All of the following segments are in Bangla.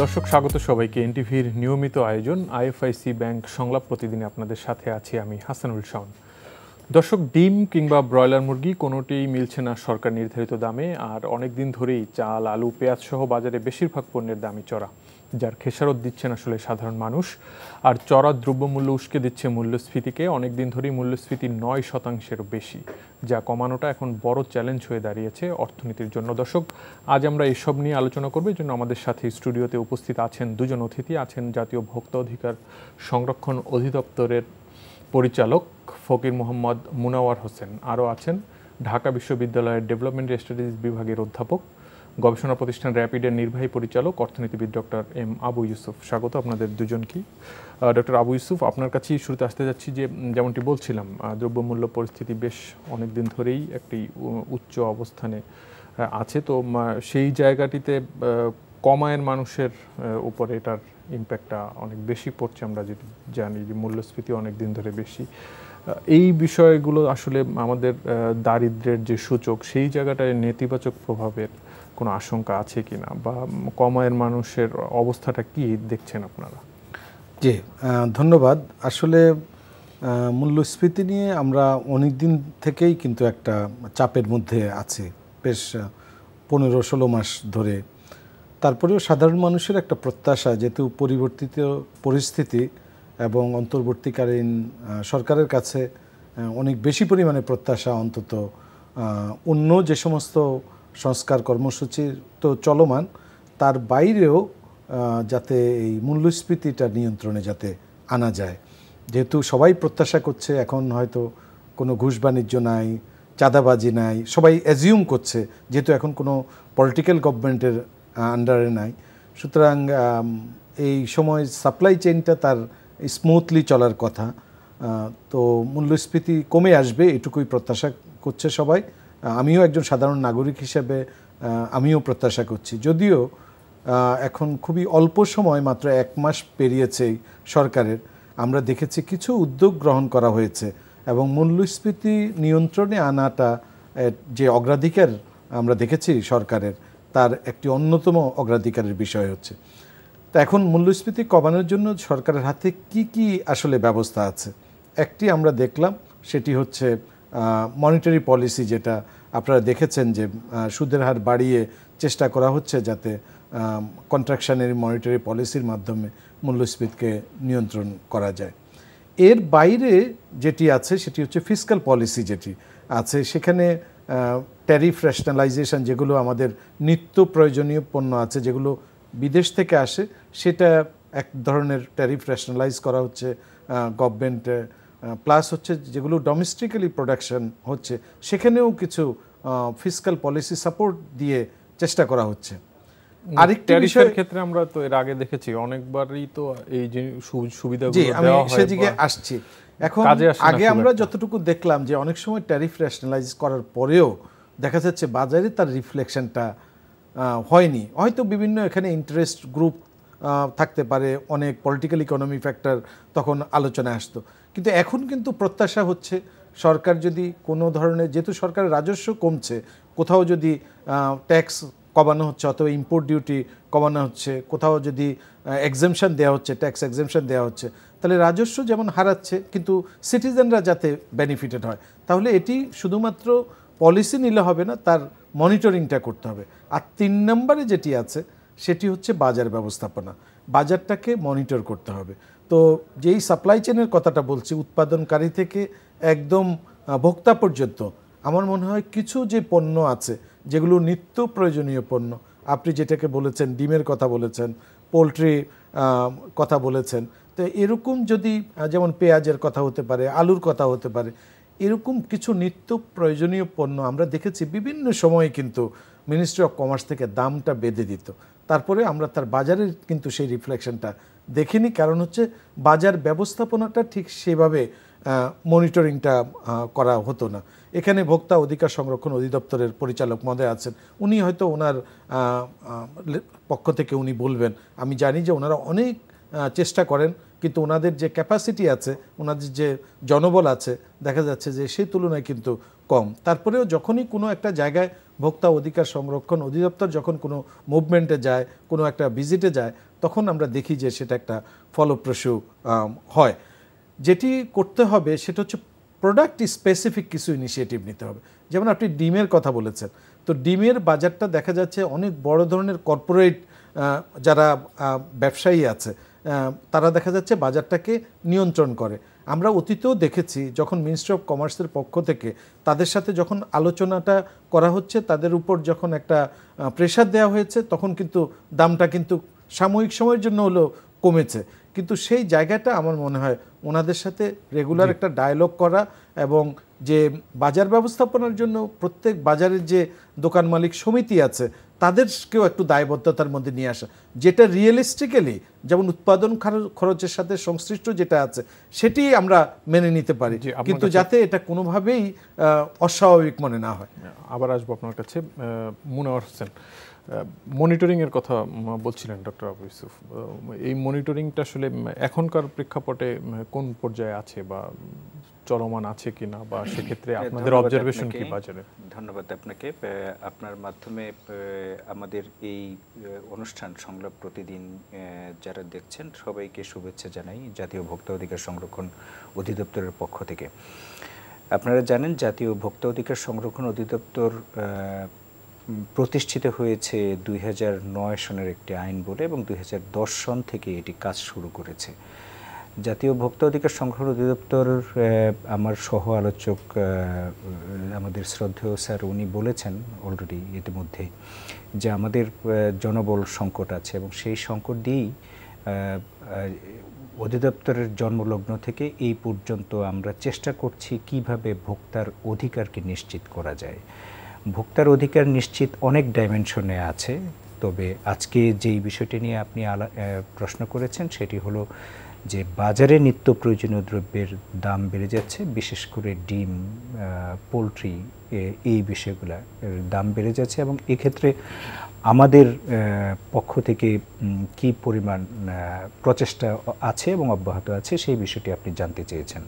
দর্শক স্বাগত সবাইকে এনটিভির নিয়মিত আয়োজন আইএফআইসি ব্যাংক সংলাপ প্রতিদিনে আপনাদের সাথে আছি আমি হাসানুল শাওন। দর্শক, ডিম কিংবা ব্রয়লার মুরগি কোনোটিই মিলছে না সরকার নির্ধারিত দামে, আর অনেক দিন ধরেই চাল, আলু, পেঁয়াজ সহ বাজারে বেশিরভাগ পণ্যের দামই চড়া, যার খেসারত দিচ্ছেন আসলে সাধারণ মানুষ। আর চড়া দ্রব্যমূল্য উস্কে দিচ্ছে মূল্যস্ফীতিকে। অনেক দিন ধরেই মূল্যস্ফীতি ৯%-এরও বেশি, যা কমানোটা এখন বড় চ্যালেঞ্জ হয়ে দাঁড়িয়েছে অর্থনীতির জন্য। দর্শক, আজ আমরা এসব নিয়ে আলোচনা করব। এই জন্য আমাদের সাথে স্টুডিওতে উপস্থিত আছেন দুজন অতিথি। আছেন জাতীয় ভোক্তা অধিকার সংরক্ষণ অধিদপ্তরের পরিচালক ফকির মোহাম্মদ মুনাওয়ার হোসেন, আরও আছেন ঢাকা বিশ্ববিদ্যালয়ের ডেভেলপমেন্ট স্টাডিজ বিভাগের অধ্যাপক, গবেষণা প্রতিষ্ঠান র্যাপিডের নির্বাহী পরিচালক অর্থনীতিবিদ ডক্টর এম আবু ইউসুফ। স্বাগত আপনাদের দুজনকেই। ডক্টর আবু ইউসুফ, আপনার কাছেই শুরুতে আসতে যাচ্ছি যে যেমনটি বলছিলাম, দ্রব্যমূল্য পরিস্থিতি বেশ অনেক দিন ধরেই একটি উচ্চ অবস্থানে আছে। তো সেই জায়গাটিতে কমায়ের মানুষের উপরে এটার ইম্প্যাক্টটা অনেক বেশি পড়ছে। আমরা যদি জানি যে মূল্যস্ফীতি অনেক দিন ধরে বেশি, এই বিষয়গুলো আসলে আমাদের দারিদ্র্যের যে সূচক, সেই জায়গাটায় নেতিবাচক প্রভাবের কোনো আশঙ্কা আছে কিনা, বা কমায়ের মানুষের অবস্থাটা কি দেখছেন আপনারা? জি, ধন্যবাদ। আসলে মূল্যস্ফীতি নিয়ে আমরা অনেক দিন থেকেই কিন্তু একটা চাপের মধ্যে আছি, বেশ 15-16 মাস ধরে। তারপরেও সাধারণ মানুষের একটা প্রত্যাশা, যেহেতু পরিবর্তিত পরিস্থিতি এবং অন্তর্বর্তীকালীন সরকারের কাছে অনেক বেশি পরিমাণে প্রত্যাশা, অন্তত অন্য যে সমস্ত সংস্কার কর্মসূচি তো চলমান, তার বাইরেও যাতে এই মূল্যস্ফীতিটা নিয়ন্ত্রণে যাতে আনা যায়। যেহেতু সবাই প্রত্যাশা করছে, এখন হয়তো কোনো ঘুষ বাণিজ্য নাই, চাঁদাবাজি নাই, সবাই অ্যাজিউম করছে, যেহেতু এখন কোনো পলিটিক্যাল গভর্নমেন্টের আন্ডারে নাই। সুতরাং এই সময় সাপ্লাই চেইনটা তার স্মুথলি চলার কথা। তো মূল্যস্ফীতি কমে আসবে এটুকুই প্রত্যাশা করছে সবাই। আমিও একজন সাধারণ নাগরিক হিসেবে আমিও প্রত্যাশা করছি। যদিও এখন খুবই অল্প সময়, মাত্র 1 মাস পেরিয়েছে সরকারের, আমরা দেখেছি কিছু উদ্যোগ গ্রহণ করা হয়েছে এবং মূল্যস্ফীতি নিয়ন্ত্রণে আনাটা যে অগ্রাধিকার আমরা দেখেছি সরকারের, তার একটি অন্যতম অগ্রাধিকারের বিষয় হচ্ছে। তো এখন মূল্যস্ফীতি কমানোর জন্য সরকারের হাতে কি কি আসলে ব্যবস্থা আছে, একটি আমরা দেখলাম, সেটি হচ্ছে মনিটারি পলিসি, যেটা আপনারা দেখেছেন যে সুদের হার বাড়িয়ে চেষ্টা করা হচ্ছে যাতে কন্ট্রাকশনের মনিটারি পলিসির মাধ্যমে মূল্যস্ফীতিকে নিয়ন্ত্রণ করা যায়। এর বাইরে যেটি আছে সেটি হচ্ছে ফিসক্যাল পলিসি, যেটি আছে সেখানে ট্যারিফ রেশনালাইজেশন, যেগুলো আমাদের নিত্য প্রয়োজনীয় পণ্য আছে যেগুলো বিদেশ থেকে আসে, সেটা এক ধরনের ট্যারিফ রেশনালাইজ করা হচ্ছে গভর্নমেন্ট। প্লাস হচ্ছে যেগুলো ডোমেস্টিক্যালি প্রোডাকশন হচ্ছে, সেখানেও কিছু ফিসক্যাল পলিসি সাপোর্ট দিয়ে চেষ্টা করা হচ্ছে। আরেকটা বিষয়ের ক্ষেত্রে আমরা তো এর আগে দেখেছি অনেকবারই তো এই যে সুবিধাগুলো দেওয়া হয়, সেদিকে আসছি। এখন আগে আমরা যতটুকু দেখলাম যে অনেক সময় ট্যারিফ রেশনালাইজ করার পরেও দেখা যাচ্ছে বাজারে তার রিফ্লেকশনটা হয়নি। হয়তো বিভিন্ন এখানে ইন্টারেস্ট গ্রুপ থাকতে পারে, অনেক পলিটিক্যাল ইকোনমি ফ্যাক্টর তখন আলোচনায় আসতো। কিন্তু এখন কিন্তু প্রত্যাশা হচ্ছে সরকার যদি কোনো ধরনের, যেহেতু সরকারের রাজস্ব কমছে, কোথাও যদি ট্যাক্স কমানো হচ্ছে অথবা ইম্পোর্ট ডিউটি কমানো হচ্ছে, কোথাও যদি এক্সেমশন দেওয়া হচ্ছে, ট্যাক্স এক্সেমশন দেওয়া হচ্ছে, তাহলে রাজস্ব যেমন হারাচ্ছে কিন্তু সিটিজেনরা যাতে বেনিফিটেড হয়। তাহলে এটি শুধুমাত্র পলিসি নিলে হবে না, তার মনিটরিংটা করতে হবে। আর 3 নম্বরে যেটি আছে সেটি হচ্ছে বাজার ব্যবস্থাপনা, বাজারটাকে মনিটর করতে হবে। তো যেই সাপ্লাই চেনের কথাটা বলছি, উৎপাদনকারী থেকে একদম ভোক্তা পর্যন্ত, আমার মনে হয় কিছু যে পণ্য আছে যেগুলো নিত্য প্রয়োজনীয় পণ্য, আপনি যেটাকে বলেছেন ডিমের কথা বলেছেন, পোলট্রি কথা বলেছেন, তো এরকম যদি, যেমন পেঁয়াজের কথা হতে পারে, আলুর কথা হতে পারে, এরকম কিছু নিত্য প্রয়োজনীয় পণ্য আমরা দেখেছি বিভিন্ন সময়ে কিন্তু মিনিস্ট্রি অফ কমার্স থেকে দামটা বেঁধে দিত, তারপরে আমরা তার বাজারের কিন্তু সেই রিফ্লেকশনটা দেখিনি। কারণ হচ্ছে বাজার ব্যবস্থাপনাটা ঠিক সেভাবে মনিটরিংটা করা হতো না। এখানে ভোক্তা অধিকার সংরক্ষণ অধিদপ্তরের পরিচালক মহোদয় আছেন, উনি হয়তো ওনার পক্ষ থেকে উনি বলবেন। আমি জানি যে ওনারা অনেক চেষ্টা করেন, কিন্তু ওনাদের যে ক্যাপাসিটি আছে, ওনাদের যে জনবল আছে, দেখা যাচ্ছে যে সেই তুলনায় কিন্তু কম। তারপরেও যখনই কোনো একটা জায়গায় ভোক্তা অধিকার সংরক্ষণ অধিদপ্তর যখন কোনো মুভমেন্টে যায়, কোনো একটা ভিজিটে যায়, তখন আমরা দেখি যে সেটা একটা ফলপ্রসূ হয়। যেটি করতে হবে সেটা হচ্ছে প্রোডাক্ট স্পেসিফিক কিছু ইনিশিয়েটিভ নিতে হবে। যেমন আপনি ডিমের কথা বলেছেন, তো ডিমের বাজারটা দেখা যাচ্ছে অনেক বড় ধরনের কর্পোরেট যারা ব্যবসায়ী আছে তারা দেখা যাচ্ছে বাজারটাকে নিয়ন্ত্রণ করে। আমরা অতীতেও দেখেছি যখন মিনিস্ট্রি অফ কমার্সের পক্ষ থেকে তাদের সাথে যখন আলোচনাটা করা হচ্ছে, তাদের উপর যখন একটা প্রেশার দেওয়া হয়েছে, তখন কিন্তু দামটা কিন্তু সাময়িক সময়ের জন্য হলেও কমেছে। কিন্তু সেই জায়গাটা আমার মনে হয় ওনাদের সাথে রেগুলার একটা ডায়ালগ করা এবং যে বাজার ব্যবস্থাপনার জন্য প্রত্যেক বাজারের যে দোকান মালিক সমিতি আছে তাদেরকেও একটু দায়বদ্ধতার মধ্যে নিয়ে আসা, যেটা রিয়েলিস্টিক্যালি যেমন উৎপাদন খরচের সাথে সংশ্লিষ্ট যেটা আছে সেটি আমরা মেনে নিতে পারি, কিন্তু যাতে এটা কোনোভাবেই অস্বাভাবিক মনে না হয়। আবার আসবো আপনার কাছে। মুনাওয়ার হোসেন, মনিটরিংয়ের কথা বলছিলেন ডক্টর আবু ইউসুফ, এই মনিটরিংটা আসলে এখনকার প্রেক্ষাপটে কোন পর্যায়ে আছে বা চলমান আছে কিনা, বা সেক্ষেত্রে আপনাদের অবজারভেশন কি বাজারে? ধন্যবাদ আপনাকে। আপনার মাধ্যমে আমাদের এই অনুষ্ঠান সংলাপ প্রতিদিন যারা দেখছেন সবাইকে শুভেচ্ছা জানাই জাতীয় ভোক্তা অধিকার সংরক্ষণ অধিদপ্তরের পক্ষ থেকে। আপনারা জানেন জাতীয় ভোক্তা অধিকার সংরক্ষণ অধিদপ্তর প্রতিষ্ঠিত হয়েছে 2009 সনের একটি আইন বলে, এবং 2010 সন থেকে এটি কাজ শুরু করেছে। জাতীয় ভোক্তা অধিকার সংরক্ষণ অধিদপ্তর, আমার সহ আলোচক আমাদের শ্রদ্ধেয় স্যার উনি বলেছেন অলরেডি ইতিমধ্যে যে আমাদের জনবল সংকট আছে, এবং সেই সংকট দিয়েই অধিদপ্তরের জন্মলগ্ন থেকে এই পর্যন্ত আমরা চেষ্টা করছি কিভাবে ভোক্তার অধিকারকে নিশ্চিত করা যায়। ভোক্তার অধিকার নিশ্চিত অনেক ডাইমেনশনে আছে, তবে আজকে যেই বিষয়টি নিয়ে আপনি প্রশ্ন করেছেন সেটি হলো যে বাজারে নিত্য প্রয়োজনীয় দ্রব্যের দাম বেড়ে যাচ্ছে, বিশেষ করে ডিম, পোলট্রি, এই বিষয়গুলোর দাম বেড়ে যাচ্ছে, এবং এক্ষেত্রে আমাদের পক্ষ থেকে কি পরিমাণ প্রচেষ্টা আছে এবং অব্যাহত আছে সেই বিষয়টি আপনি জানতে চেয়েছেন।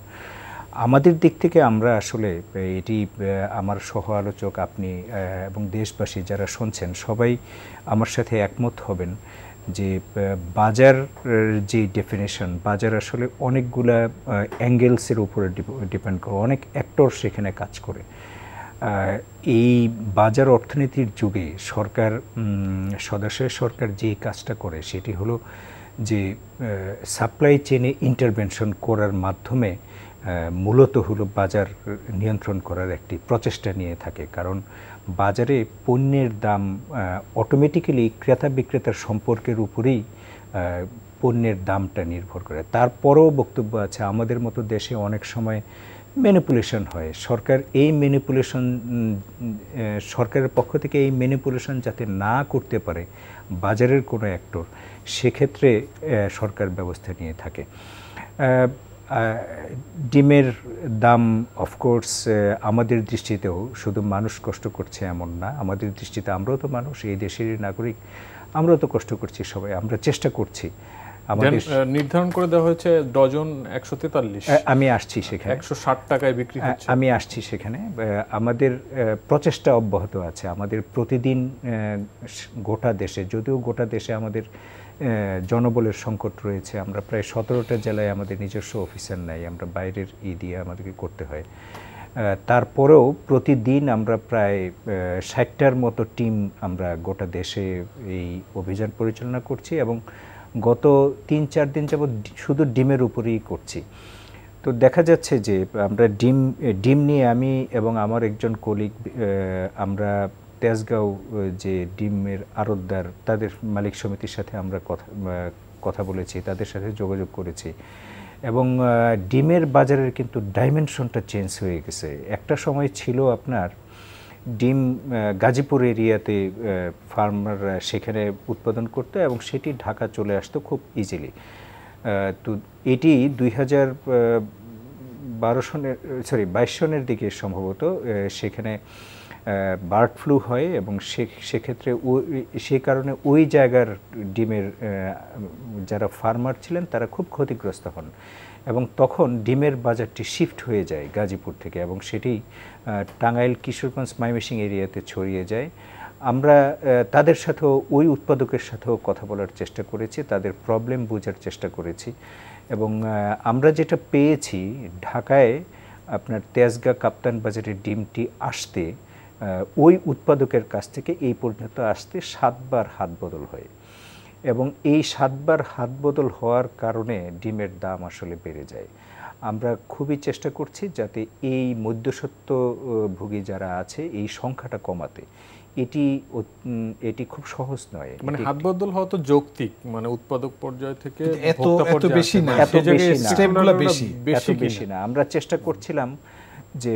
আমাদের দিক থেকে আমরা আসলে এটি আমার সহ আলোচক আপনি এবং দেশবাসী যারা শুনছেন সবাই আমার সাথে একমত হবেন যে বাজার যে ডেফিনেশন, বাজার আসলে অনেকগুলা অ্যাঙ্গেলসের উপরে ডিপেন্ড করে, অনেক অ্যাক্টর সেখানে কাজ করে। এই বাজার অর্থনীতির যুগে সরকার, সদাশয় সরকার যে কাজটা করে সেটি হলো যে সাপ্লাই চেইনে ইন্টারভেনশন করার মাধ্যমে মূলত হলো বাজার নিয়ন্ত্রণ করার একটি প্রচেষ্টা নিয়ে থাকে। কারণ বাজারে পণ্যের দাম অটোমেটিক্যালি ক্রেতা বিক্রেতার সম্পর্কের উপরেই পণ্যের দামটা নির্ভর করে। তারপরও বক্তব্য আছে আমাদের মতো দেশে অনেক সময় ম্যানিপুলেশন হয়। সরকারের পক্ষ থেকে এই ম্যানিপুলেশন যাতে না করতে পারে বাজারের কোনো অ্যাক্টর, সেক্ষেত্রে সরকার ব্যবস্থা নিয়ে থাকে। ডিমের দাম অফকোর্স আমাদের দৃষ্টিতেও শুধু মানুষ কষ্ট করছে এমন না, আমাদের দৃষ্টিতে আমরাও তো মানুষ, এই দেশের নাগরিক, আমরাও তো কষ্ট করছি সবাই, আমরা চেষ্টা করছি। আমাদের নির্ধারণ করে দেওয়া হয়েছে ডজন 143, আমি আসছি সেখানে 160 টাকায় বিক্রি হচ্ছে। আমি আসছি সেখানে, আমাদের প্রচেষ্টা অব্যাহত আছে। আমাদের প্রতিদিন গোটা দেশে, যদিও গোটা দেশে আমাদের জনবলের সংকট রয়েছে, আমরা প্রায় 17টা জেলায় আমাদের নিজস্ব অফিসার নাই, আমরা বাইরের দিয়ে আমাদেরকে করতে হয়, তারপরেও প্রতিদিন আমরা প্রায় 60টার মতো টিম আমরা গোটা দেশে এই অভিযান পরিচালনা করছি, এবং গত 3-4 দিন যাবৎ শুধু ডিমের উপরেই করছি। তো দেখা যাচ্ছে যে আমরা ডিম নিয়ে আমি এবং আমার একজন কলিগ আমরা তেজগাঁও যে ডিমের আড়তদার তাদের মালিক সমিতির সাথে আমরা কথা বলেছি, তাদের সাথে যোগাযোগ করেছি, এবং ডিমের বাজারের কিন্তু ডাইমেনশনটা চেঞ্জ হয়ে গেছে। একটা সময় ছিল আপনার ডিম গাজীপুর এরিয়াতে ফার্মাররা সেখানে উৎপাদন করতো এবং সেটি ঢাকা চলে আসতো খুব ইজিলি। তো এটি 2022 সনের দিকে সম্ভবত সেখানে বার্ড ফ্লু হয় এবং সেক্ষেত্রে সে কারণে ওই জায়গার ডিমের যারা ফার্মার ছিলেন তারা খুব ক্ষতিগ্রস্ত হন এবং তখন ডিমের বাজারটি শিফট হয়ে যায় গাজীপুর থেকে এবং সেটি টাঙ্গাইল, কিশোরগঞ্জ, ময়মনসিংহ এরিয়াতে ছড়িয়ে যায়। আমরা তাদের সাথেও ওই উৎপাদকের সাথেও কথা বলার চেষ্টা করেছি, তাদের প্রবলেম বোঝার চেষ্টা করেছি এবং আমরা যেটা পেয়েছি ঢাকায় আপনার তেজগাঁ কাপ্তান বাজারের ডিমটি আসতে ওই উৎপাদকের কাছ থেকে এই পর্যন্ত আসতে 7 বার হাত বদল হয় এবং এই 7 বার হাত বদল হওয়ার কারণে ডিমের দাম আসলে বেড়ে যায়। আমরা খুবই চেষ্টা করছি যাতে এই মধ্যস্বত্বভোগী যারা আছে এই সংখ্যাটা কমাতে। এটি খুব সহজ নয়, মানে হাত বদল হওয়া তো যৌক্তিক, মানে উৎপাদক পর্যায় থেকে এত বেশি না, স্টেপগুলো বেশি না। আমরা চেষ্টা করছিলাম যে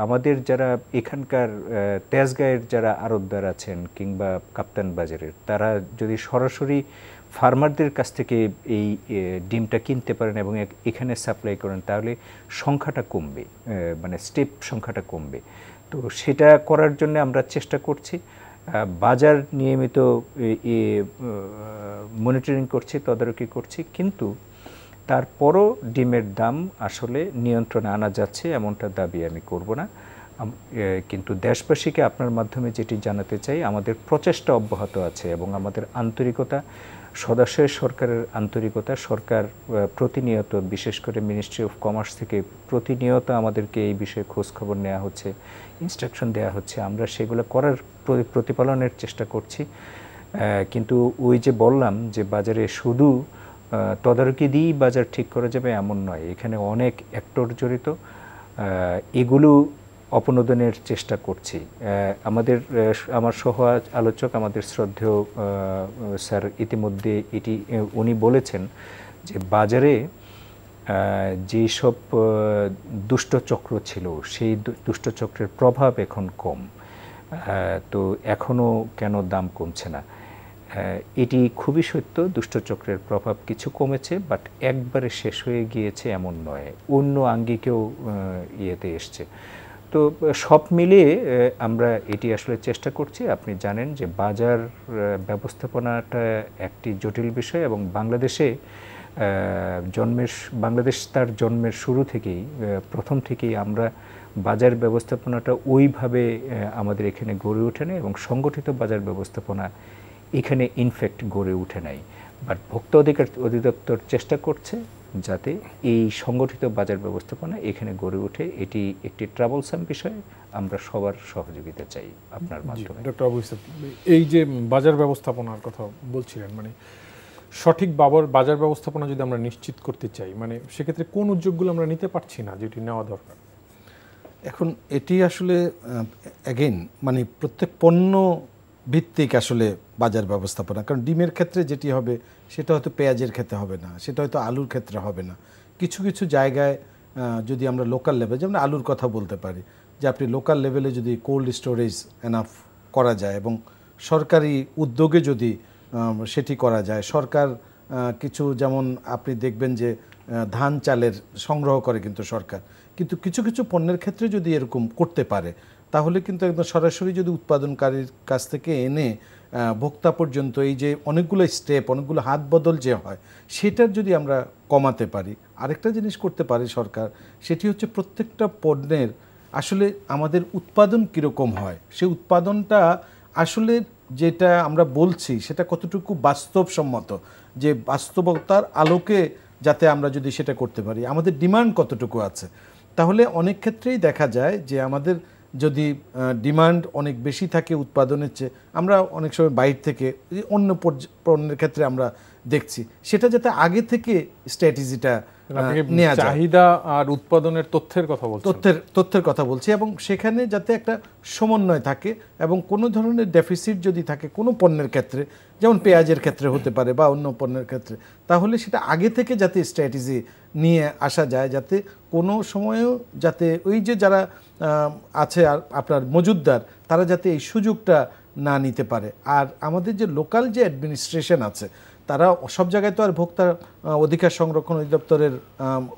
আমাদের যারা এখানকার তেজগাঁয়ের যারা আড়তদার আছেন কিংবা কাপ্তান বাজারের, তারা যদি সরাসরি ফার্মারদের কাছ থেকে এই ডিমটা কিনতে পারেন এবং এখানে সাপ্লাই করেন তাহলে সংখ্যাটা কমবে, মানে স্টেপ সংখ্যাটা কমবে। তো সেটা করার জন্য আমরা চেষ্টা করছি, বাজার নিয়মিত মনিটরিং করছি, তদারকি করছি, কিন্তু তারপরও ডিমের দাম আসলে নিয়ন্ত্রণে আনা যাচ্ছে এমনটা দাবি আমি করব না। কিন্তু দেশবাসীকে আপনার মাধ্যমে যেটি জানাতে চাই, আমাদের প্রচেষ্টা অব্যাহত আছে এবং আমাদের আন্তরিকতা, সদাশয় সরকারের আন্তরিকতা, সরকার প্রতিনিয়ত, বিশেষ করে মিনিস্ট্রি অফ কমার্স থেকে প্রতিনিয়ত আমাদেরকে এই বিষয়ে খোঁজখবর নেওয়া হচ্ছে, ইনস্ট্রাকশন দেওয়া হচ্ছে, আমরা সেগুলো করার প্রতিপালনের চেষ্টা করছি। কিন্তু ওই যে বললাম যে বাজারে শুধু তদারকি দিয়েই বাজার ঠিক করা যাবে এমন নয়, এখানে অনেক অ্যাক্টর জড়িত, এগুলো অপনোদনের চেষ্টা করছি। আমার সহ আলোচক, আমাদের শ্রদ্ধেয় স্যার ইতিমধ্যে উনি বলেছেন যে বাজারে যেসব দুষ্টচক্র ছিল সেই দুষ্টচক্রের প্রভাব এখন কম, তো এখনও কেন দাম কমছে না। এটি খুবই সত্য, দুষ্টচক্রের প্রভাব কিছু কমেছে, বাট একবারে শেষ হয়ে গিয়েছে এমন নয়, অন্য আঙ্গিকেও ইয়েতে এসছে। তো সব মিলিয়ে আমরা এটি আসলে চেষ্টা করছি। আপনি জানেন যে বাজার ব্যবস্থাপনাটা একটি জটিল বিষয় এবং বাংলাদেশ তার জন্মের শুরু থেকেই, প্রথম থেকেই আমরা বাজার ব্যবস্থাপনাটা ওইভাবে আমাদের এখানে গড়ে ওঠে নাই এবং সংগঠিত বাজার ব্যবস্থাপনা এখানে ইনফ্যাক্ট গড়ে ওঠে নাই। বাট ভোক্তা অধিকার অধিদপ্তর চেষ্টা করছে যাতে এই সংগঠিত বাজার ব্যবস্থাপনা এখানে গড়ে ওঠে। এটি একটি ট্রাবলসাম বিষয়, আমরা সবার সহযোগিতা চাই আপনার মাধ্যমে। ডক্টর আবু ইসহাক, এই যে বাজার ব্যবস্থাপনার কথা বলছিলেন, মানে সঠিক বাজার ব্যবস্থাপনা যদি আমরা নিশ্চিত করতে চাই, মানে সেক্ষেত্রে কোন উদ্যোগগুলো আমরা নিতে পারছি না যেটি নেওয়া দরকার? এখন এটি আসলে অ্যাগেইন মানে প্রত্যেক পণ্য ভিত্তিক আসলে বাজার ব্যবস্থাপনা, কারণ ডিমের ক্ষেত্রে যেটি হবে সেটা হয়তো পেঁয়াজের ক্ষেত্রে হবে না, সেটা হয়তো আলুর ক্ষেত্রে হবে না। কিছু কিছু জায়গায় যদি আমরা লোকাল লেভেল, যেমন আলুর কথা বলতে পারি, যে আপনি লোকাল লেভেলে যদি কোল্ড স্টোরেজ এনাফ করা যায় এবং সরকারি উদ্যোগে যদি সেটি করা যায়, সরকার কিছু, যেমন আপনি দেখবেন যে ধান চালের সংগ্রহ করে কিন্তু সরকার, কিন্তু কিছু কিছু পণ্যের ক্ষেত্রে যদি এরকম করতে পারে তাহলে কিন্তু একদম সরাসরি যদি উৎপাদনকারীর কাছ থেকে এনে ভোক্তা পর্যন্ত এই যে অনেকগুলো স্টেপ, অনেকগুলো হাত বদল যে হয়, সেটার যদি আমরা কমাতে পারি। আরেকটা জিনিস করতে পারে সরকার, সেটি হচ্ছে প্রত্যেকটা পণ্যের আসলে আমাদের উৎপাদন কীরকম হয়, সেই উৎপাদনটা আসলে যেটা আমরা বলছি সেটা কতটুকু বাস্তবসম্মত, যে বাস্তবতার আলোকে যাতে আমরা যদি সেটা করতে পারি, আমাদের ডিমান্ড কতটুকু আছে। তাহলে অনেক ক্ষেত্রেই দেখা যায় যে আমাদের যদি ডিমান্ড অনেক বেশি থাকে উৎপাদনের চেয়ে, আমরা অনেক সময় বাইরে থেকে অন্য পণ্যের ক্ষেত্রে আমরা দেখছি, সেটা যাতে আগে থেকে স্ট্র্যাটেজিটা নেওয়া যায়। চাহিদা আর উৎপাদনের তথ্যের কথা বলছি এবং সেখানে যাতে একটা সমন্বয় থাকে এবং কোনো ধরনের ডেফিসিট যদি থাকে কোনো পণ্যের ক্ষেত্রে, যেমন পেঁয়াজের ক্ষেত্রে হতে পারে বা অন্য পণ্যের ক্ষেত্রে, তাহলে সেটা আগে থেকে যাতে স্ট্র্যাটেজি নিয়ে আসা যায়, যাতে কোনো সময়েও যাতে ওই যে যারা আছে আপনার মজুতদার, তারা যাতে এই সুযোগটা না নিতে পারে। আর আমাদের যে লোকাল যে অ্যাডমিনিস্ট্রেশন আছে, তারা সব জায়গায় তো আর ভোক্তা অধিকার সংরক্ষণ অধিদপ্তরের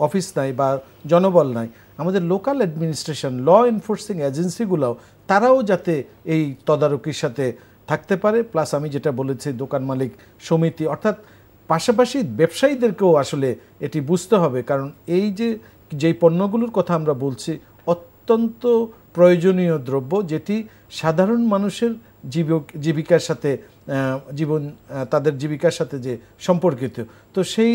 অফিস নাই বা জনবল নাই। আমাদের লোকাল অ্যাডমিনিস্ট্রেশন, ল এনফোর্সিং এজেন্সিগুলোও তারাও যাতে এই তদারকির সাথে থাকতে পারে। প্লাস আমি যেটা বলেছি, দোকান মালিক সমিতি, অর্থাৎ পাশাপাশি ব্যবসায়ীদেরকেও আসলে এটি বুঝতে হবে। কারণ এই যেই পণ্যগুলোর কথা আমরা বলছি, অত্যন্ত প্রয়োজনীয় দ্রব্য, যেটি সাধারণ মানুষের জীবিকার সাথে তাদের জীবিকার সাথে যে সম্পর্কিত, তো সেই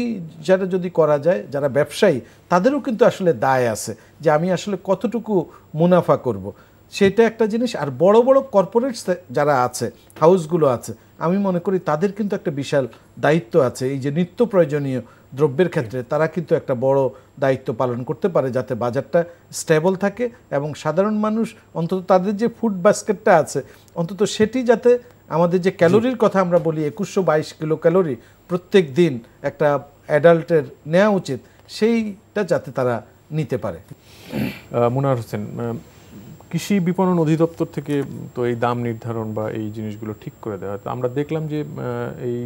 যারা যদি করা যায়, যারা ব্যবসায়ী, তাদেরও কিন্তু আসলে দায় আছে যে আমি আসলে কতটুকু মুনাফা করব, সেটা একটা জিনিস। আর বড় বড় কর্পোরেটস যারা আছে, হাউসগুলো আছে, আমি মনে করি তাদের কিন্তু একটা বিশাল দায়িত্ব আছে। এই যে নিত্য প্রয়োজনীয় দ্রব্যের ক্ষেত্রে তারা কিন্তু একটা বড় দায়িত্ব পালন করতে পারে, যাতে বাজারটা স্টেবল থাকে এবং সাধারণ মানুষ অন্তত তাদের যে ফুড বাস্কেটটা আছে, অন্তত সেটি যাতে, আমাদের যে ক্যালোরির কথা আমরা বলি 2122 কিলো ক্যালোরি প্রত্যেক দিন একটা অ্যাডাল্টের নেওয়া উচিত, সেইটা যাতে তারা নিতে পারে। মুনার হোসেন, কৃষি বিপণন অধিদপ্তর থেকে তো এই দাম নির্ধারণ বা এই জিনিসগুলো ঠিক করে দেওয়া হয়। তো আমরা দেখলাম যে এই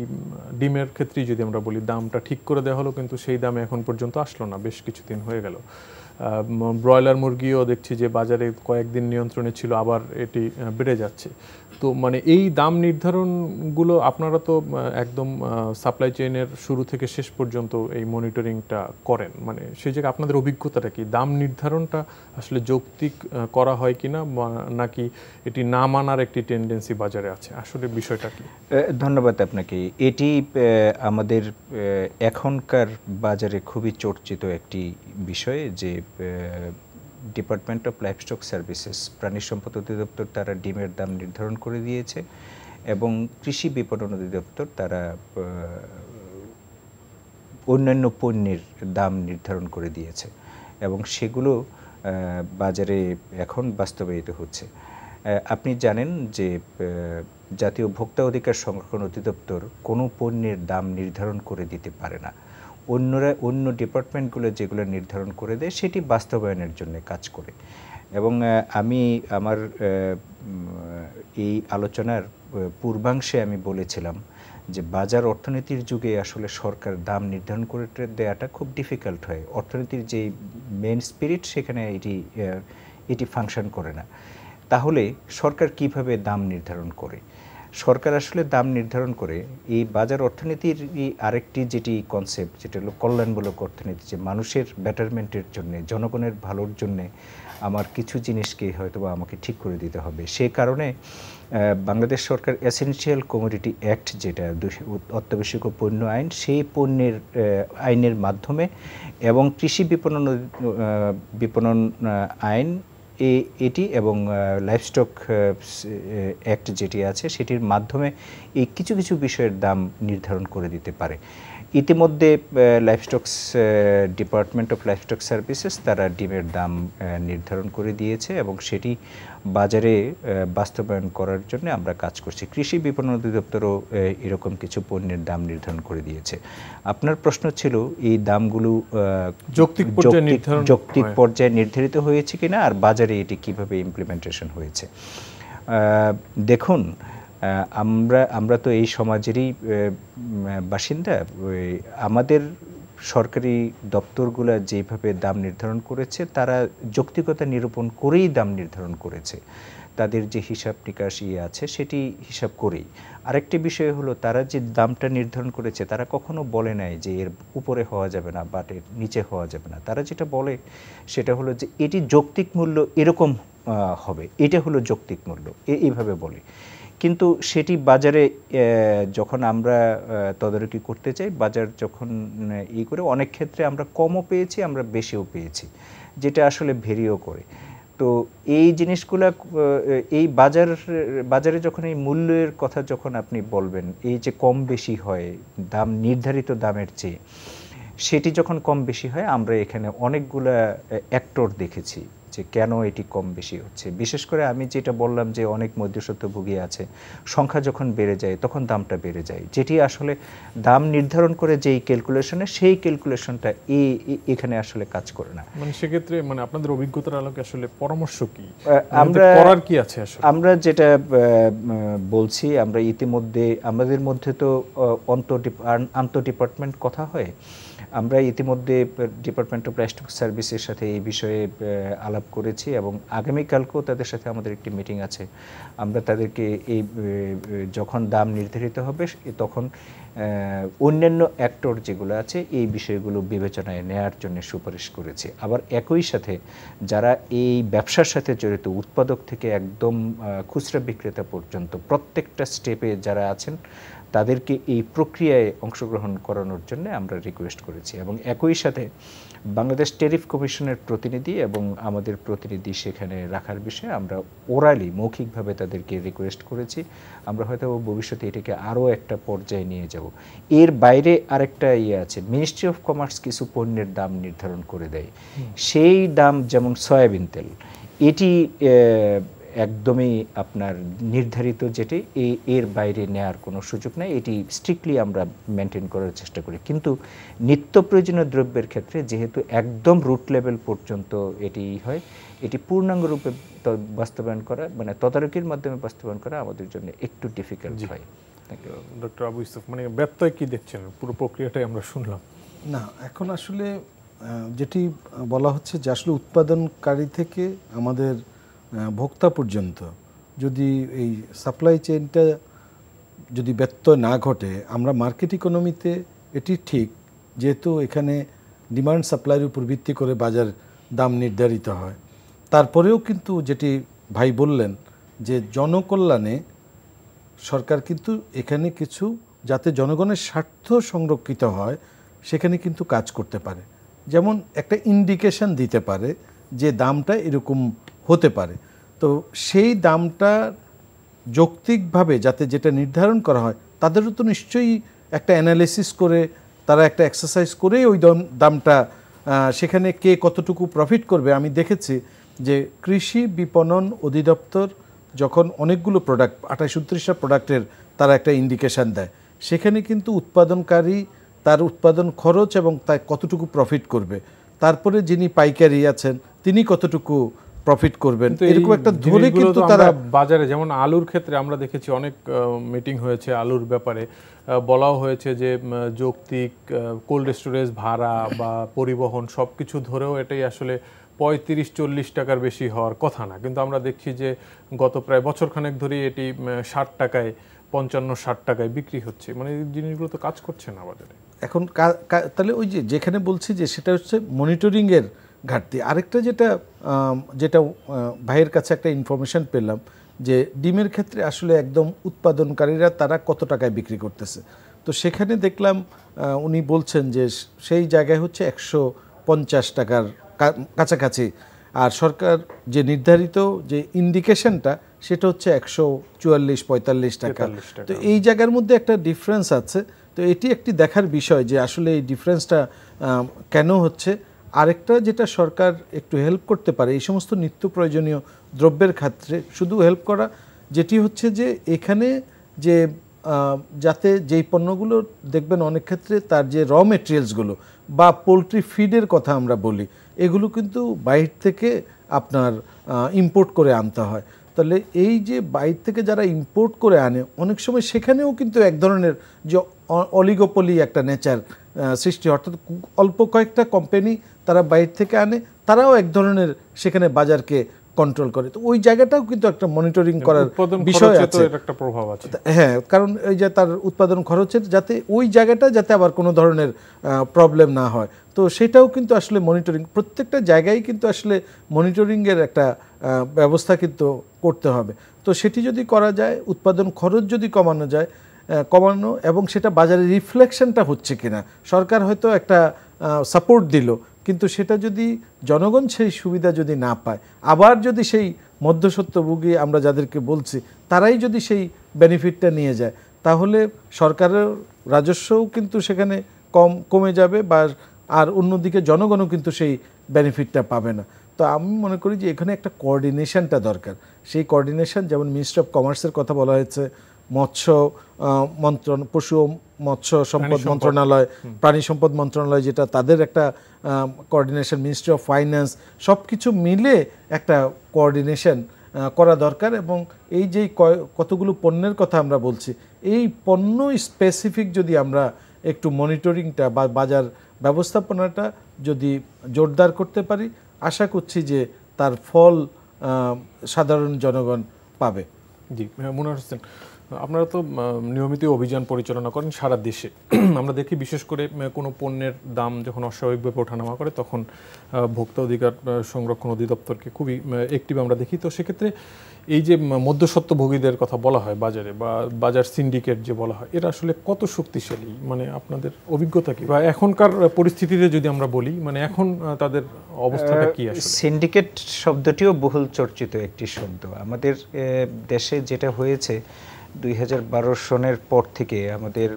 ডিমের ক্ষেত্রেই যদি আমরা বলি, দামটা ঠিক করে দেওয়া হলো, কিন্তু সেই দামে এখন পর্যন্ত আসলো না, বেশ কিছুদিন হয়ে গেল। ব্রয়লার মুরগিও দেখছি যে বাজারে কয়েকদিন নিয়ন্ত্রণে ছিল, আবার এটি বেড়ে যাচ্ছে। তো মানে এই দাম নির্ধারণগুলো আপনারা তো একদম সাপ্লাই চেইনের শুরু থেকে শেষ পর্যন্ত এই মনিটরিংটা করেন, মানে সেই জায়গায় আপনাদের অভিজ্ঞতাটা কি? দাম নির্ধারণটা আসলে যৌক্তিক করা হয় কিনা, নাকি এটি না মানার একটি টেন্ডেন্সি বাজারে আছে? আসলে বিষয়টা কি? ধন্যবাদ আপনাকে। এটি আমাদের এখনকার বাজারে খুবই চর্চিত একটি বিষয়, যে ডিপার্টমেন্ট অফ লাইভস্টক সার্ভিসেস, প্রাণী সম্পদ অধিদপ্তর, তারা ডিমের দাম নির্ধারণ করে দিয়েছে, এবং কৃষি বিপণন অধিদপ্তর তারা অন্যান্য পণ্যের দাম নির্ধারণ করে দিয়েছে, এবং সেগুলো বাজারে এখন বাস্তবায়িত হচ্ছে। আপনি জানেন যে জাতীয় ভোক্তা অধিকার সংরক্ষণ অধিদপ্তর কোনো পণ্যের দাম নির্ধারণ করে দিতে পারে না। অন্য ডিপার্টমেন্টগুলো যেগুলো নির্ধারণ করে দেয়, সেটি বাস্তবায়নের জন্য কাজ করে। এবং আমি আমার এই আলোচনার পূর্বাংশে আমি বলেছিলাম যে বাজার অর্থনীতির যুগে আসলে সরকার দাম নির্ধারণ করে দেওয়াটা খুব ডিফিকাল্ট হয়। অর্থনীতির যে মেন স্পিরিট, সেখানে এটি ফাংশন করে না। তাহলে সরকার কিভাবে দাম নির্ধারণ করে? সরকার আসলে দাম নির্ধারণ করে এই বাজার অর্থনীতির আরেকটি যেটি কনসেপ্ট, যেটা হলো কল্যাণমূলক অর্থনীতি, যে মানুষের বেটারমেন্টের জন্য, জনগণের ভালোর জন্যে আমার কিছু জিনিসকে হয়তো বা আমাকে ঠিক করে দিতে হবে। সে কারণে বাংলাদেশ সরকার এসেনশিয়াল কমোডিটি অ্যাক্ট, যেটা অত্যাবশ্যক পণ্য আইন, সেই পণ্যের আইনের মাধ্যমে এবং কৃষি বিপণন আইন এটি এবং লাইভস্টক অ্যাক্ট যেটি আছে, সেটির মাধ্যমে এই কিছু কিছু বিষয়ের দাম নির্ধারণ করে দিতে পারে। ইতিমধ্যে লাইভস্টকস ডিপার্টমেন্ট অফ লাইভস্টক সার্ভিসেস তারা ডিমের দাম নির্ধারণ করে দিয়েছে, এবং সেটি বাজারে বাস্তবায়ন করার জন্য আমরা কাজ করছি। কৃষি বিপণন অধিদপ্তরও এরকম কিছু পণ্যের দাম নির্ধারণ করে দিয়েছে। আপনার প্রশ্ন ছিল এই দামগুলো যৌক্তিক পর্যায়ে নির্ধারিত হয়েছে কিনা, আর বাজারে এটি কিভাবে ইমপ্লিমেন্টেশন হয়েছে। দেখুন, আমরা তো এই সমাজেরই বাসিন্দা। আমাদের সরকারি দপ্তরগুলো যেভাবে দাম নির্ধারণ করেছে, তারা যৌক্তিকতা নিরূপণ করেই দাম নির্ধারণ করেছে। তাদের যে হিসাব নিকাশ আছে, সেটি হিসাব করেই। আরেকটি বিষয় হলো, তারা যে দামটা নির্ধারণ করেছে, তারা কখনো বলে নাই যে এর উপরে হওয়া যাবে না বা এর নিচে হওয়া যাবে না। তারা যেটা বলে সেটা হলো যে এটি যৌক্তিক মূল্য এরকম হবে, এটা হলো যৌক্তিক মূল্য, এইভাবে বলে। কিন্তু সেটি বাজারে যখন আমরা তদারকি করতে চাই, বাজার যখন করে, অনেক ক্ষেত্রে আমরা কমও পেয়েছি, আমরা বেশিও পেয়েছি, যেটা আসলে ভেরিও করে। তো এই জিনিসগুলো, এই বাজারে যখন এই মূল্যের কথা যখন আপনি বলবেন, এই যে কম বেশি হয় দাম, নির্ধারিত দামের চেয়ে, সেটি যখন কম বেশি হয়, আমরা এখানে অনেকগুলা অ্যাক্টর দেখেছি। যে কেন এটি কম বেশি হচ্ছে। বিশেষ করে আমি যেটা বললাম যে অনেক মধ্যস্বত্বভোগী আছে, সংখ্যা যখন বেড়ে যায় তখন দামটা বেড়ে যায়, যেটি আসলে দাম নির্ধারণ করে যেই ক্যালকুলেশনে, সেই ক্যালকুলেশনটা এখানে আসলে কাজ করে না। মানে সেক্ষেত্রে মানে আপনাদের অভিজ্ঞতার আলোকে আসলে পরামর্শ কি, আমরা করার কি আছে আসলে? আমরা যেটা বলছি, আমরা ইতিমধ্যে আমাদের মধ্যে তো আন্তঃ ডিপার্টমেন্ট কথা হয়, আমরা ইতিমধ্যে ডিপার্টমেন্ট অফ রাইস টু সার্ভিসের সাথে এই বিষয়ে আলাপ করেছি এবং আগামীকালকেও তাদের সাথে আমাদের একটি মিটিং আছে। আমরা তাদেরকে এই যখন দাম নির্ধারিত হবে তখন অন্যান্য অ্যাক্টর যেগুলো আছে এই বিষয়গুলো বিবেচনায় নেওয়ার জন্য সুপারিশ করেছি। আবার একই সাথে যারা এই ব্যবসার সাথে জড়িত, উৎপাদক থেকে একদম খুচরা বিক্রেতা পর্যন্ত প্রত্যেকটা স্টেপে যারা আছেন তাদেরকে এই প্রক্রিয়ায় অংশগ্রহণ করানোর জন্য আমরা রিকোয়েস্ট করেছি। এবং একই সাথে বাংলাদেশ ট্যারিফ কমিশনের প্রতিনিধি এবং আমাদের প্রতিনিধি সেখানে রাখার বিষয়ে আমরা ওরালি মৌখিকভাবে তাদেরকে রিকোয়েস্ট করেছি। আমরা হয়তো ভবিষ্যতে এটাকে আরও একটা পর্যায়ে নিয়ে যাব। এর বাইরে আরেকটা আছে, মিনিস্ট্রি অফ কমার্স কিছু পণ্যের দাম নির্ধারণ করে দেয়। সেই দাম যেমন সয়াবিন তেল, এটি একদমই আপনার নির্ধারিত, যেটি এর বাইরে নেওয়ার কোনো সুযোগ নেই, এটি স্ট্রিক্টলি আমরা মেনটেন করার চেষ্টা করি। কিন্তু নিত্য প্রয়োজনীয় দ্রব্যের ক্ষেত্রে যেহেতু একদম রুট লেভেল পর্যন্ত এটি হয়, এটি পূর্ণাঙ্গ রূপে বাস্তবায়ন করা, মানে তদারকির মাধ্যমে বাস্তবায়ন করা আমাদের জন্য একটু ডিফিকাল্ট হয়। ডক্টর আবু ইউসুফ, মানে ব্যত্যয় কি দেখছেন? পুরো প্রক্রিয়াটাই আমরা শুনলাম। না, এখন আসলে যেটি বলা হচ্ছে যে আসলে উৎপাদনকারী থেকে আমাদের ভোক্তা পর্যন্ত যদি এই সাপ্লাই চেইনটা যদি ব্যত্যয় না ঘটে, আমরা মার্কেট ইকোনমিতে এটি ঠিক, যেহেতু এখানে ডিমান্ড সাপ্লাইয়ের উপর ভিত্তি করে বাজার দাম নির্ধারিত হয়, তারপরেও কিন্তু যেটি ভাই বললেন যে জনকল্যাণে সরকার কিন্তু এখানে কিছু, যাতে জনগণের স্বার্থ সংরক্ষিত হয় সেখানে কিন্তু কাজ করতে পারে। যেমন একটা ইন্ডিকেশন দিতে পারে যে দামটা এরকম হতে পারে, তো সেই দামটা যৌক্তিকভাবে যাতে যেটা নির্ধারণ করা হয়, তাদেরও তো নিশ্চয়ই একটা অ্যানালিসিস করে তারা একটা এক্সারসাইজ করে ওই দামটা সেখানে কে কতটুকু প্রফিট করবে। আমি দেখেছি যে কৃষি বিপণন অধিদপ্তর যখন অনেকগুলো প্রোডাক্ট 28-29টা প্রোডাক্টের তারা একটা ইন্ডিকেশান দেয়, সেখানে কিন্তু উৎপাদনকারী তার উৎপাদন খরচ এবং তাই কতটুকু প্রফিট করবে, তারপরে যিনি পাইকারি আছেন তিনি কতটুকু প্রফিট করবেন, এরকম একটা ধরে কিন্তু তারা বাজারে, যেমন আলুর ক্ষেত্রে আমরা দেখেছি অনেক মিটিং হয়েছে আলুর ব্যাপারে, বলাও হয়েছে যে যৌক্তিক কোল্ড স্টোরেজ ভাড়া বা পরিবহন সব কিছু ধরেও এটাই আসলে 35-40 টাকার বেশি হওয়ার কথা না, কিন্তু আমরা দেখছি যে গত প্রায় বছরখানেক ধরেই এটি 60 টাকায় 55-60 টাকায় বিক্রি হচ্ছে। মানে এই জিনিসগুলো তো কাজ করছে না বাজারে এখন। তাহলে ওই যেখানে বলছি যে সেটা হচ্ছে মনিটরিংয়ের ঘাটতি। আরেকটা যেটা ভাইয়ের কাছে একটা ইনফরমেশন পেলাম যে ডিমের ক্ষেত্রে আসলে একদম উৎপাদনকারীরা তারা কত টাকায় বিক্রি করতেছে, তো সেখানে দেখলাম উনি বলছেন যে সেই জায়গায় হচ্ছে 150 টাকার কাছাকাছি, আর সরকার যে নির্ধারিত যে ইন্ডিকেশনটা সেটা হচ্ছে 144-45 টাকা। তো এই জায়গার মধ্যে একটা ডিফারেন্স আছে, তো এটি একটি দেখার বিষয় যে আসলে এই ডিফারেন্সটা কেন হচ্ছে। আরেকটা যেটা সরকার একটু হেল্প করতে পারে এই সমস্ত নিত্য প্রয়োজনীয় দ্রব্যের ক্ষেত্রে, শুধু হেল্প করা, যেটি হচ্ছে যে এখানে যে যাতে যেই পণ্যগুলো দেখবেন অনেক ক্ষেত্রে তার যে র মেটেরিয়ালসগুলো বা পোলট্রি ফিডের কথা আমরা বলি, এগুলো কিন্তু বাইরে থেকে আপনার ইম্পোর্ট করে আনতে হয়। তাহলে এই যে বাইরে থেকে যারা ইম্পোর্ট করে আনে অনেক সময় সেখানেও কিন্তু এক ধরনের যে অলিগোপলি একটা নেচার সৃষ্টি, অর্থাৎ অল্প কয়েকটা কোম্পানি তারা বাইরে থেকে আনে, তারাও এক ধরনের সেখানে বাজারকে কন্ট্রোল করে। তো ওই জায়গাটাও কিন্তু একটা মনিটরিং করার বিষয় আছে, একটা প্রভাব আছে। হ্যাঁ, কারণ এই যে তার উৎপাদন খরচের যাতে ওই জায়গাটা যাতে আবার কোনো ধরনের প্রবলেম না হয়, তো সেটাও কিন্তু আসলে মনিটরিং, প্রত্যেকটা জায়গায় কিন্তু আসলে মনিটরিংয়ের একটা ব্যবস্থা কিন্তু করতে হবে। তো সেটি যদি করা যায়, উৎপাদন খরচ যদি কমানো এবং সেটা বাজারে রিফ্লেকশনটা হচ্ছে কিনা, সরকার হয়তো একটা সাপোর্ট দিল, কিন্তু সেটা যদি জনগণ সেই সুবিধা যদি না পায়, আবার যদি সেই মধ্যস্বত্বভোগী আমরা যাদেরকে বলছি তারাই যদি সেই বেনিফিটটা নিয়ে যায়, তাহলে সরকারের রাজস্বও কিন্তু সেখানে কমে যাবে, বা আর অন্যদিকে জনগণও কিন্তু সেই বেনিফিটটা পাবে না। তো তো আমি মনে করি যে এখানে একটা কোঅর্ডিনেশনটা দরকার। সেই কোঅর্ডিনেশন যেমন মিনিস্ট্রি অফ কমার্সের কথা বলা হয়েছে, পশু ও মৎস্য সম্পদ মন্ত্রণালয়, প্রাণী সম্পদ মন্ত্রণালয়, যেটা তাদের একটা কোঅর্ডিনেশন, মিনিস্ট্রি অফ ফাইন্যান্স, সব কিছু মিলে একটা কোঅর্ডিনেশন করা দরকার। এবং এই যে কতগুলো পণ্যের কথা আমরা বলছি, এই পণ্য স্পেসিফিক যদি আমরা একটু মনিটরিংটা বা বাজার ব্যবস্থাপনাটা যদি জোরদার করতে পারি, আশা করছি যে তার ফল সাধারণ জনগণ পাবে। জি, মুনার হোসেন, আপনারা তো নিয়মিত অভিযান পরিচালনা করেন সারা দেশে। আমরা দেখি বিশেষ করে কোনো পণ্যের দাম যখন অস্বাভাবিকভাবে ওঠানামা করে তখন ভোক্তা অধিকার সংরক্ষণ অধিদপ্তরকে খুবই অ্যাক্টিভ আমরা দেখি। তো সেক্ষেত্রে এই যে মধ্যস্বত্বভোগীদের কথা বলা হয় বাজারে, বা বাজার সিন্ডিকেট যে বলা হয়, এরা আসলে কত শক্তিশালী, মানে আপনাদের অভিজ্ঞতা কি, বা এখনকার পরিস্থিতিতে যদি আমরা বলি, মানে এখন তাদের অবস্থাটা কি? আসলে সিন্ডিকেট শব্দটিও বহুল চর্চিত একটি শব্দ। আমাদের দেশে যেটা হয়েছে 2012 সনের পর থেকে আমাদের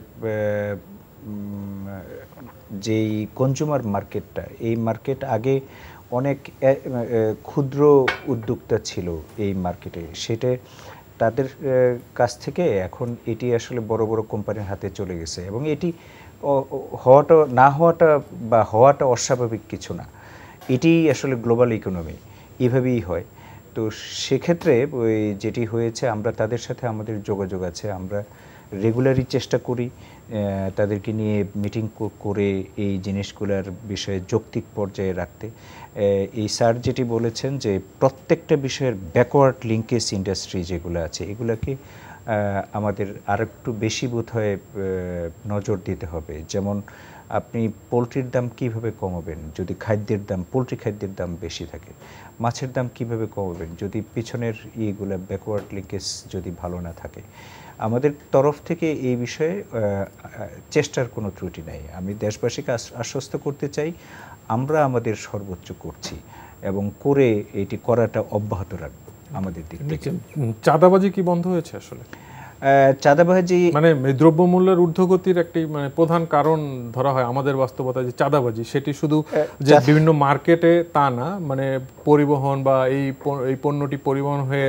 যেই কনজিউমার মার্কেটটা, এই মার্কেট আগে অনেক ক্ষুদ্র উদ্যোক্তা ছিল এই মার্কেটে, সেটা তাদের কাছ থেকে এখন এটি আসলে বড় বড় কোম্পানির হাতে চলে গেছে। এবং এটি হওয়াটা না হওয়াটা বা হওয়াটা অস্বাভাবিক কিছু না, এটি আসলে গ্লোবাল ইকোনমি, এভাবেই হয়। তো সেক্ষেত্রে ওই যেটি হয়েছে, আমরা তাদের সাথে আমাদের যোগাযোগ আছে, আমরা রেগুলারই চেষ্টা করি তাদেরকে নিয়ে মিটিং করে এই জিনিসগুলোর বিষয়ে যৌক্তিক পর্যায়ে রাখতে। এই স্যার যেটি বলেছেন যে প্রত্যেকটা বিষয়ের ব্যাকওয়ার্ড লিঙ্কেজ ইন্ডাস্ট্রি যেগুলো আছে, এগুলোকে আমাদের আরেকটু বেশি বোধহয় নজর দিতে হবে। যেমন আপনি পোলট্রির দাম কিভাবে কমাবেন যদি খাদ্যের দাম, পোলট্রি খাদ্যের দাম বেশি থাকে? মাছের দাম কিভাবে কমাবেন যদি পিছনের ইয়েগুলো ব্যাকওয়ার্ড লিঙ্কেজ যদি ভালো না থাকে? আমাদের তরফ থেকে এই বিষয়ে চেষ্টার কোনো ত্রুটি নাই। আমি দেশবাসীকে আশ্বস্ত করতে চাই, আমরা আমাদের সর্বোচ্চ করছি এবং করে এটি করাটা অব্যাহত রাখবো আমাদের দিক থেকে। চাঁদাবাজি কি বন্ধ হয়েছে আসলে? চাঁদাবাজি মানে দ্রব্যমূল্যের ঊর্ধ্বগতির একটি মানে প্রধান কারণ ধরা হয় আমাদের বাস্তবতা যে চাঁদাবাজি, সেটি শুধু যে বিভিন্ন মার্কেটে তা না, মানে পরিবহন বা এই পণ্যটি পরিবহন হয়ে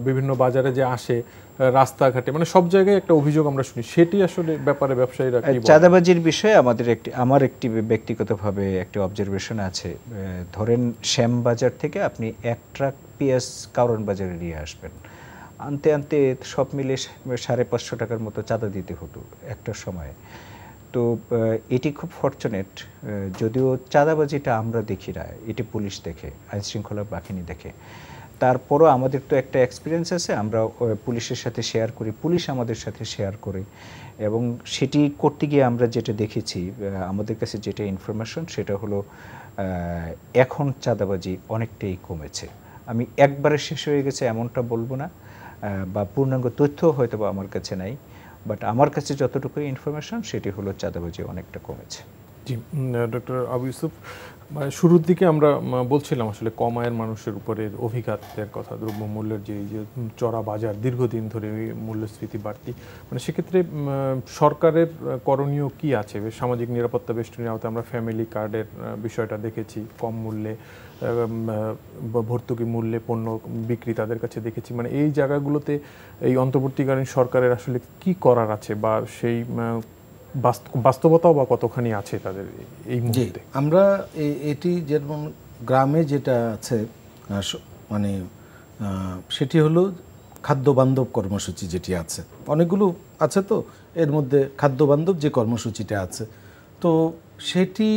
বিভিন্ন বাজারে যে আসে, রাস্তাঘাটে, মানে সব জায়গায় একটা অভিযোগ আমরা শুনি, সেটি আসলে ব্যাপারে ব্যবসায়ীরা কি বলেন? চাঁদাবাজির বিষয়ে আমার একটি ব্যক্তিগতভাবে একটি অবজারভেশন আছে। ধরেন শ্যামবাজার থেকে আপনি 1 ট্রাক পেঁয়াজ কারণ বাজারে নিয়ে আসবেন, আনতে আনতে সব মিলে 550 টাকার মতো চাঁদা দিতে হতো একটা সময়ে। তো এটি খুব ফরচুনেট, যদিও চাঁদাবাজিটা আমরা দেখি না, এটি পুলিশ দেখে, আইনশৃঙ্খলা বাহিনী দেখে। তারপরও আমাদের তো একটা এক্সপিরিয়েন্স আছে, আমরা পুলিশের সাথে শেয়ার করি, পুলিশ আমাদের সাথে শেয়ার করে, এবং সেটি করতে গিয়ে আমরা যেটা দেখেছি, আমাদের কাছে যেটা ইনফরমেশন, সেটা হলো এখন চাঁদাবাজি অনেকটাই কমেছে। আমি একবারে শেষ হয়ে গেছে এমনটা বলবো না, বা পূর্ণাঙ্গ তথ্য হয়তো বা আমার কাছে নাই, বাট আমার কাছে যতটুকু ইনফরমেশন সেটি হলো চাঁদাবাজি অনেকটা কমেছে। জি, ডক্টর আবু ইউসুফ, শুরুর দিকে আমরা বলছিলাম আসলে কম আয়ের মানুষের উপরে অভিঘাতের কথা, দ্রব্যমূল্যের যে চড়া বাজার, দীর্ঘদিন ধরে মূল্যস্ফীতি বাড়তি, মানে সেক্ষেত্রে সরকারের করণীয় কি আছে? সামাজিক নিরাপত্তা বেষ্টনীর আওতায় আমরা ফ্যামিলি কার্ডের বিষয়টা দেখেছি, কম মূল্যে ভর্তুকি মূল্যে পণ্য বিক্রি তাদের কাছে দেখেছি, মানে এই জায়গাগুলোতে এই অন্তর্বর্তীকালীন সরকারের আসলে কি করার আছে, বা সেই বাস্তবতাও বা কতখানি আছে তাদের এই মুহূর্তে? আমরা এটি যেমন গ্রামে যেটা আছে, মানে সেটি হলো খাদ্য বান্ধব কর্মসূচি যেটি আছে, অনেকগুলো আছে, তো এর মধ্যে খাদ্য বান্ধব যে কর্মসূচিটা আছে, তো সেটি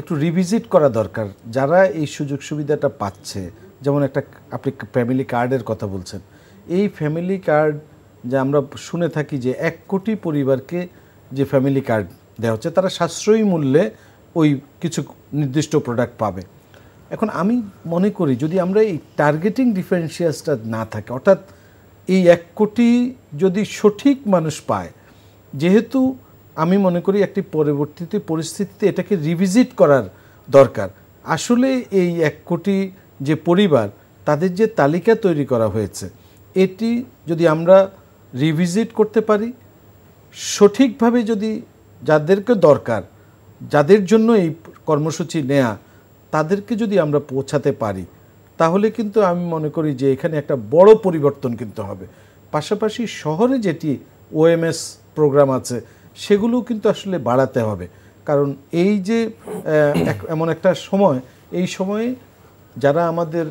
একটু রিভিজিট করা দরকার। যারা এই সুযোগ সুবিধাটা পাচ্ছে, যেমন একটা আপনি ফ্যামিলি কার্ডের কথা বলছেন, এই ফ্যামিলি কার্ড যে আমরা শুনে থাকি যে 1 কোটি পরিবারকে যে ফ্যামিলি কার্ড দেওয়া হচ্ছে, তারা সাশ্রয়ী মূল্যে ওই কিছু নির্দিষ্ট প্রোডাক্ট পাবে। এখন আমি মনে করি যদি আমরা এই টার্গেটিং ডিফারেন্সিয়াসটা না থাকে, অর্থাৎ এই 1 কোটি যদি সঠিক মানুষ পায়, যেহেতু আমি মনে করি একটি পরবর্তীতে পরিস্থিতিতে এটাকে রিভিজিট করার দরকার। আসলে এই 1 কোটি যে পরিবার, তাদের যে তালিকা তৈরি করা হয়েছে, এটি যদি আমরা রিভিজিট করতে পারি, সঠিকভাবে যদি যাদেরকে দরকার, যাদের জন্য এই কর্মসূচি নেয়া, তাদেরকে যদি আমরা পৌঁছাতে পারি তাহলে কিন্তু আমি মনে করি যে এখানে একটা বড় পরিবর্তন কিন্তু হবে। পাশাপাশি শহরে যেটি ওএমএস প্রোগ্রাম আছে সেগুলো কিন্তু আসলে বাড়াতে হবে, কারণ এই যে এমন একটা সময়, এই সময়ে যারা আমাদের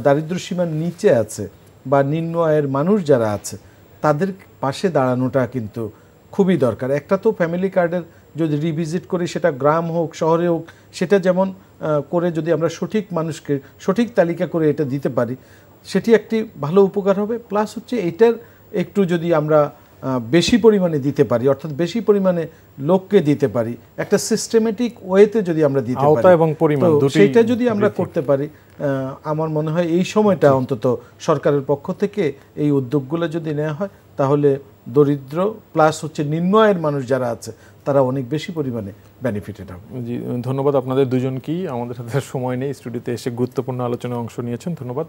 দারিদ্র্যসীমার নিচে আছে বা নিম্ন আয়ের মানুষ যারা আছে তাদের পাশে দাঁড়ানোটা কিন্তু খুবই দরকার। একটা তো ফ্যামিলি কার্ডের যদি রিভিজিট করি, সেটা গ্রাম হোক শহরে হোক, সেটা যেমন করে যদি আমরা সঠিক মানুষকে সঠিক তালিকা করে এটা দিতে পারি, সেটি একটি ভালো উপকার হবে। প্লাস হচ্ছে এটার একটু যদি আমরা বেশি পরিমাণে দিতে পারি, অর্থাৎ বেশি পরিমাণে লোককে দিতে পারি, একটা সিস্টেমেটিক ওয়েতে যদি আমরা দিতে পারি এবং পরিমাণ দুটোই সেটা যদি আমরা করতে পারি, আমার মনে হয় এই সময়টা অন্তত সরকারের পক্ষ থেকে এই উদ্যোগগুলো যদি নেওয়া হয় তাহলে দরিদ্র প্লাস হচ্ছে নিম্ন আয়ের মানুষ যারা আছে তারা অনেক বেশি পরিমাণে বেনিফিটেড হবে। জি, ধন্যবাদ আপনাদের দুজনকেই আমাদের সাথে সময় নেই, স্টুডিওতে এসে গুরুত্বপূর্ণ আলোচনায় অংশ নিয়েছেন, ধন্যবাদ।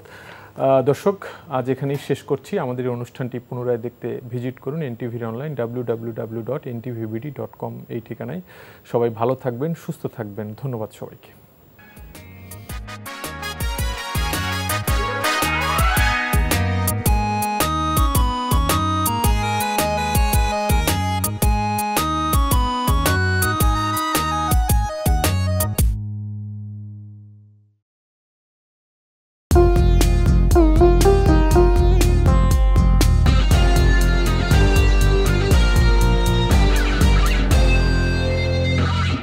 দর্শক, আজ এখানেই শেষ করছি। আমাদের এই অনুষ্ঠানটি পুনরায় দেখতে ভিজিট করুন এনটিভির অনলাইন www.ntvbd.com এই ঠিকানায়। সবাই ভালো থাকবেন, সুস্থ থাকবেন, ধন্যবাদ সবাইকে।